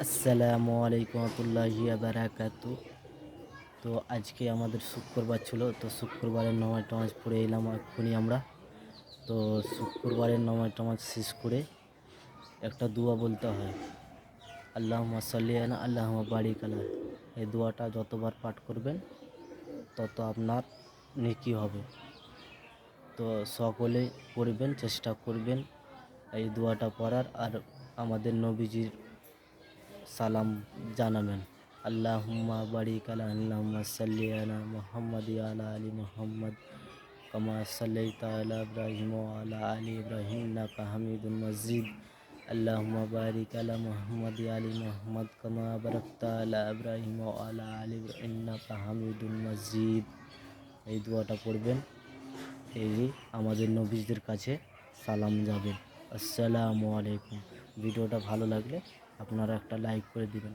আসসালামু আলাইকুম রহমতুল্লাহি বারাকাতু। তো আজকে আমাদের শুক্রবার ছিল, তো শুক্রবারের নামাজ টামাজ পড়ে এলাম এক্ষুনি আমরা। তো শুক্রবারের নামাজ টামাজ শেষ করে একটা দোয়া বলতে হয়, আল্লাহুম্মা সাল্লি আলা আল্লাহুম্মা বারিক আলা। এই দোয়াটা যতবার পাঠ করবেন তত আপনার নেকি হবে। তো সকলে পড়বেন, চেষ্টা করবেন এই দোয়াটা পড়ার, আর আমাদের নবীজির সালাম জানাবেন। আল্লাহুম্মা বারিক আলা আল্লাহুম্মা সাল্লি আলা মুহাম্মাদ ওয়া আলা আলি মুহাম্মাদ কামা সাল্লাইতা আলা ইব্রাহিম ওয়া আলা আলি ইব্রাহিম ইন্নাকা হামিদুম মাজিদ। আল্লাহুম্মা বারিক আলা মুহাম্মাদ ওয়া আলি মুহাম্মাদ কামা বারাকতা আলা ইব্রাহিম ওয়া আলা আলি ইব্রাহিম ইন্নাকা হামিদুম মাজিদ। এই দোয়াটা পড়বেন, এই আমাদের নবীদের কাছে সালাম যাবে। আসসালামু আলাইকুম। ভিডিওটা ভালো লাগলে আপনারা একটা লাইক করে দিবেন।